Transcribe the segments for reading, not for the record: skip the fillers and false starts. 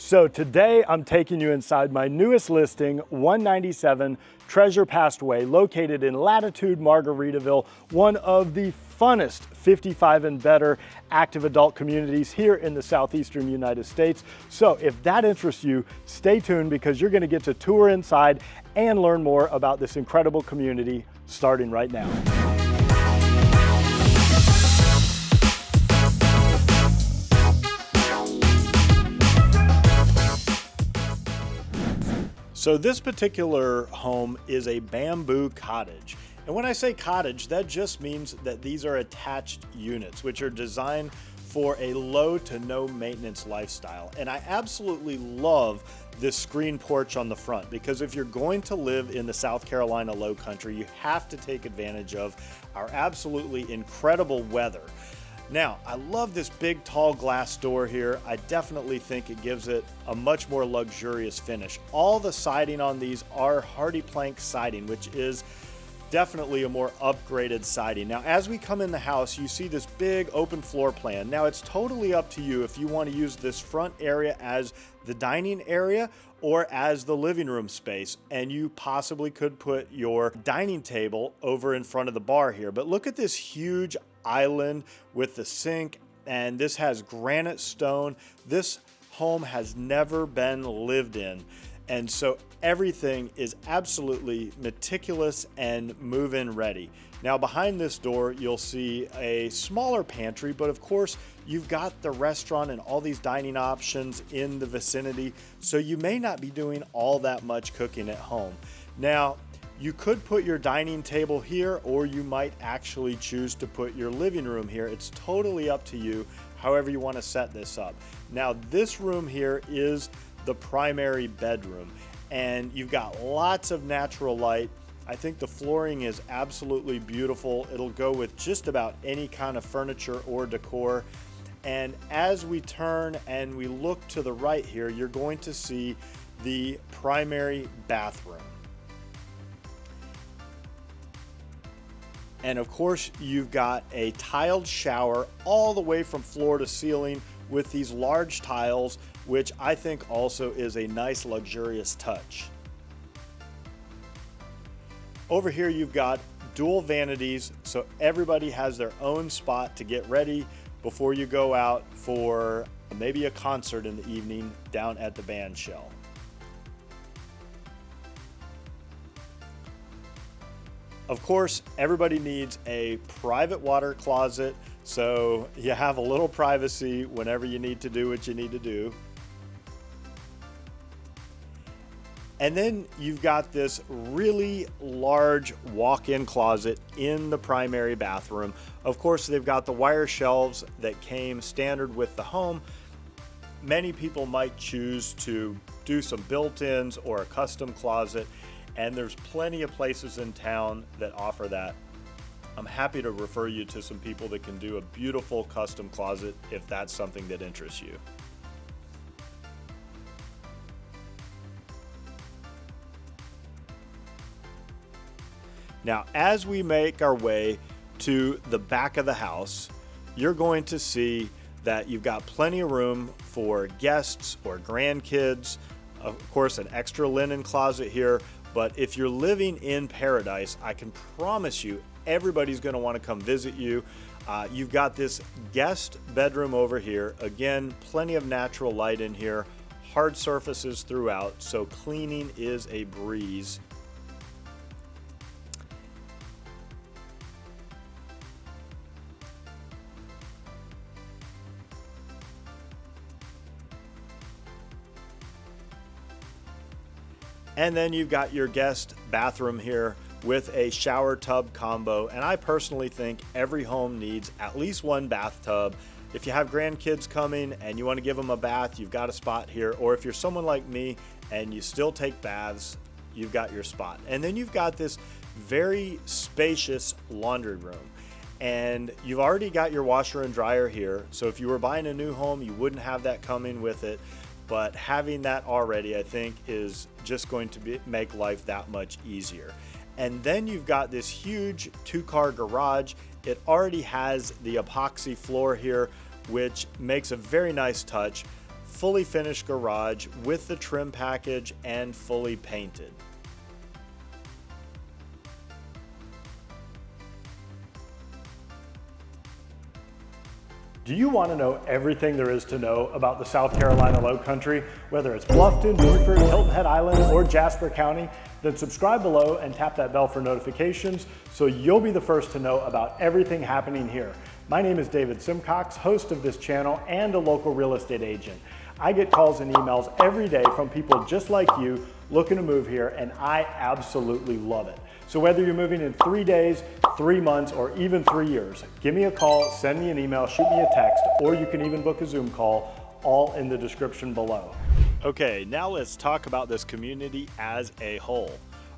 So today I'm taking you inside my newest listing, 197 Treasure Past Way, located in Latitude, Margaritaville, one of the funnest 55 and better active adult communities here in the southeastern United States. So if that interests you, stay tuned because you're going to get to tour inside and learn more about this incredible community starting right now. So this particular home is a bamboo cottage. And when I say cottage, that just means that these are attached units, which are designed for a low to no maintenance lifestyle. And I absolutely love this screen porch on the front because if you're going to live in the South Carolina Lowcountry, you have to take advantage of our absolutely incredible weather. Now, I love this big tall glass door here. I definitely think it gives it a much more luxurious finish. All the siding on these are hardy plank siding, which is definitely a more upgraded siding. Now, as we come in the house, you see this big open floor plan. Now, it's totally up to you if you want to use this front area as the dining area or as the living room space, and you possibly could put your dining table over in front of the bar here. But look at this huge island with the sink, and this has granite stone. This home has never been lived in, and so everything is absolutely meticulous and move-in ready. Now behind this door you'll see a smaller pantry, but of course you've got the restaurant and all these dining options in the vicinity, so you may not be doing all that much cooking at home. Now you could put your dining table here, or you might actually choose to put your living room here. It's totally up to you, however you want to set this up. Now this room here is the primary bedroom, and you've got lots of natural light. I think the flooring is absolutely beautiful. It'll go with just about any kind of furniture or decor. And as we turn and we look to the right here, you're going to see the primary bathroom. And of course, you've got a tiled shower all the way from floor to ceiling with these large tiles, which I think also is a nice luxurious touch. Over here, you've got dual vanities, so everybody has their own spot to get ready before you go out for maybe a concert in the evening down at the band shell. Of course, everybody needs a private water closet, so you have a little privacy whenever you need to do what you need to do. And then you've got this really large walk-in closet in the primary bathroom. Of course, they've got the wire shelves that came standard with the home. Many people might choose to do some built-ins or a custom closet, and there's plenty of places in town that offer that. I'm happy to refer you to some people that can do a beautiful custom closet if that's something that interests you. Now, as we make our way to the back of the house, you're going to see that you've got plenty of room for guests or grandkids. Of course, an extra linen closet here. But if you're living in paradise, I can promise you everybody's going to want to come visit you. You've got this guest bedroom over here. Again, plenty of natural light in here, hard surfaces throughout, so cleaning is a breeze. And then you've got your guest bathroom here with a shower tub combo. And I personally think every home needs at least one bathtub. If you have grandkids coming and you want to give them a bath, you've got a spot here. Or if you're someone like me and you still take baths, you've got your spot. And then you've got this very spacious laundry room. And you've already got your washer and dryer here. So if you were buying a new home, you wouldn't have that coming with it. But having that already, I think, is just going to make life that much easier. And then you've got this huge 2-car garage. It already has the epoxy floor here, which makes a very nice touch. fully finished garage with the trim package and fully painted. Do you want to know everything there is to know about the South Carolina Lowcountry, whether it's Bluffton, Beaufort, Hilton Head Island, or Jasper County? Then subscribe below and tap that bell for notifications so you'll be the first to know about everything happening here. My name is David Simcox, host of this channel and a local real estate agent. I get calls and emails every day from people just like you looking to move here, and I absolutely love it. So whether you're moving in 3 days, 3 months, or even 3 years, give me a call, send me an email, shoot me a text, or you can even book a Zoom call, all in the description below. Okay, now let's talk about this community as a whole.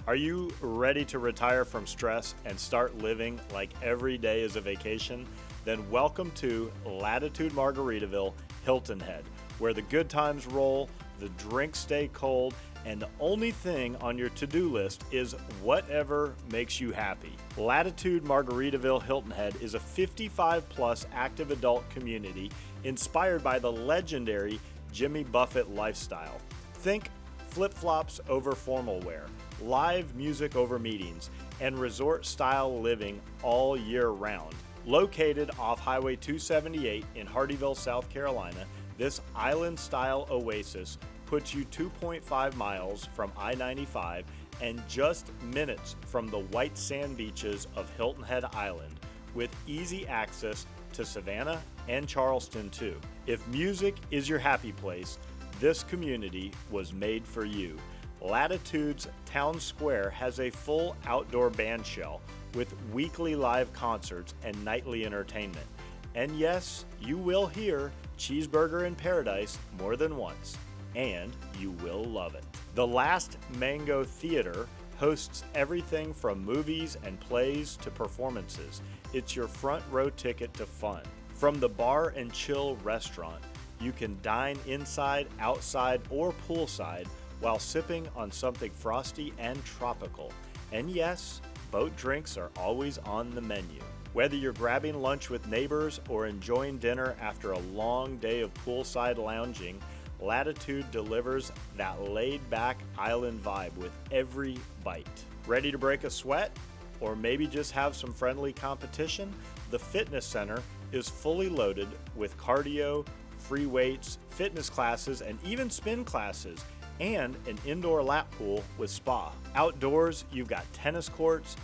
Are you ready to retire from stress and start living like every day is a vacation? Then welcome to Latitude Margaritaville, Hilton Head, where the good times roll, the drinks stay cold, and the only thing on your to-do list is whatever makes you happy. Latitude Margaritaville Hilton Head is a 55-plus active adult community inspired by the legendary Jimmy Buffett lifestyle. Think flip-flops over formal wear, live music over meetings, and resort-style living all year round. Located off Highway 278 in Margaritaville, South Carolina, this island-style oasis puts you 2.5 miles from I-95 and just minutes from the white sand beaches of Hilton Head Island, with easy access to Savannah and Charleston too. If music is your happy place, this community was made for you. Latitude's Town Square has a full outdoor band shell with weekly live concerts and nightly entertainment. And yes, you will hear Cheeseburger in Paradise more than once, and you will love it. The Last Mango Theater hosts everything from movies and plays to performances. It's your front row ticket to fun. From the Bar and Chill restaurant, you can dine inside, outside, or poolside while sipping on something frosty and tropical. And yes, boat drinks are always on the menu. Whether you're grabbing lunch with neighbors or enjoying dinner after a long day of poolside lounging, Latitude delivers that laid-back island vibe with every bite. Ready to break a sweat? Or maybe just have some friendly competition? The fitness center is fully loaded with cardio, free weights, fitness classes, and even spin classes, and an indoor lap pool with spa. Outdoors, you've got tennis courts,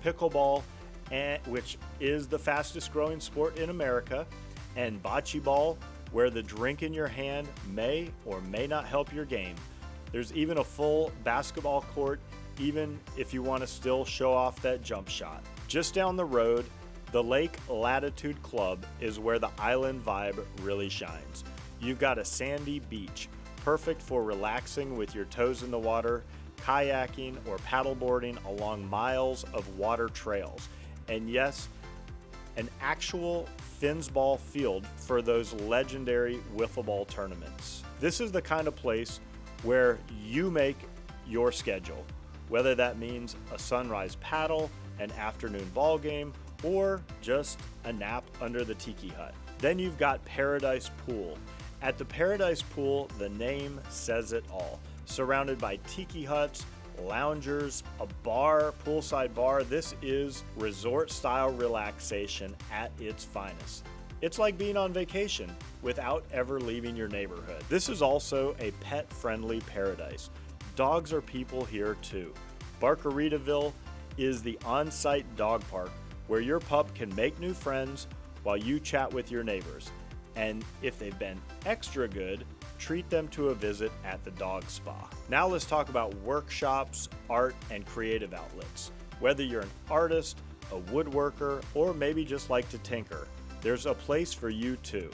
pickleball, which is the fastest growing sport in America, and bocce ball, where the drink in your hand may or may not help your game. There's even a full basketball court, even if you want to still show off that jump shot. Just down the road, the Lake Latitude Club is where the island vibe really shines. You've got a sandy beach, perfect for relaxing with your toes in the water, kayaking or paddleboarding along miles of water trails. And yes, an actual Finsball field for those legendary wiffle ball tournaments. This is the kind of place where you make your schedule, whether that means a sunrise paddle, an afternoon ball game, or just a nap under the tiki hut. Then you've got Paradise Pool. At the Paradise Pool, the name says it all. Surrounded by tiki huts, loungers, a bar, poolside bar, this is resort-style relaxation at its finest. It's like being on vacation without ever leaving your neighborhood. This is also a pet-friendly paradise. Dogs are people here too. Margaritaville is the on-site dog park where your pup can make new friends while you chat with your neighbors. And if they've been extra good, treat them to a visit at the dog spa. Now let's talk about workshops, art, and creative outlets. Whether you're an artist, a woodworker, or maybe just like to tinker, there's a place for you too.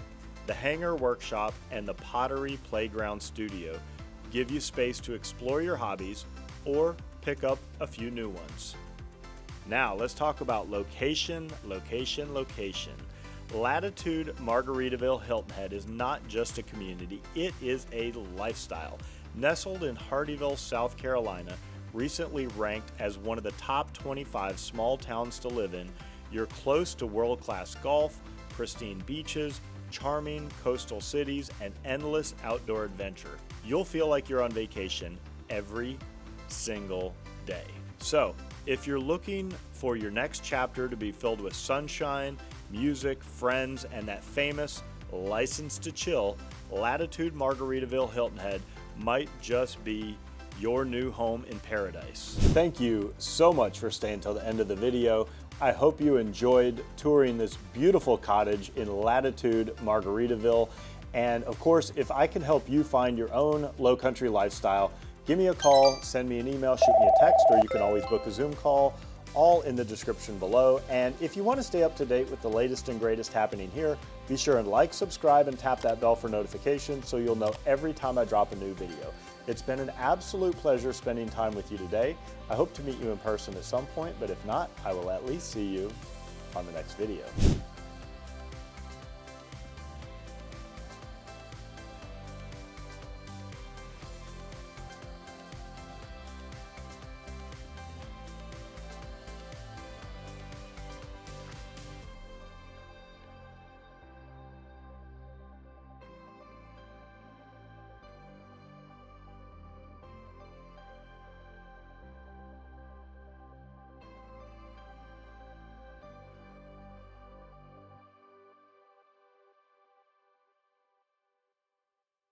The Hanger Workshop and the Pottery Playground Studio give you space to explore your hobbies or pick up a few new ones. Now let's talk about location, location, location. Latitude Margaritaville Hilton Head is not just a community, it is a lifestyle. Nestled in Margaritaville, South Carolina, recently ranked as one of the top 25 small towns to live in, you're close to world-class golf, pristine beaches, charming coastal cities, and endless outdoor adventure. You'll feel like you're on vacation every single day. So, if you're looking for your next chapter to be filled with sunshine, music, friends, and that famous license to chill, Latitude Margaritaville Hilton Head might just be your new home in paradise. Thank you so much for staying till the end of the video. I hope you enjoyed touring this beautiful cottage in Latitude Margaritaville. And of course, if I can help you find your own low country lifestyle, give me a call, send me an email, shoot me a text, or you can always book a Zoom call, all in the description below. And if you want to stay up to date with the latest and greatest happening here, be sure and like, subscribe, and tap that bell for notifications so you'll know every time I drop a new video. It's been an absolute pleasure spending time with you today. I hope to meet you in person at some point, but if not, I will at least see you on the next video.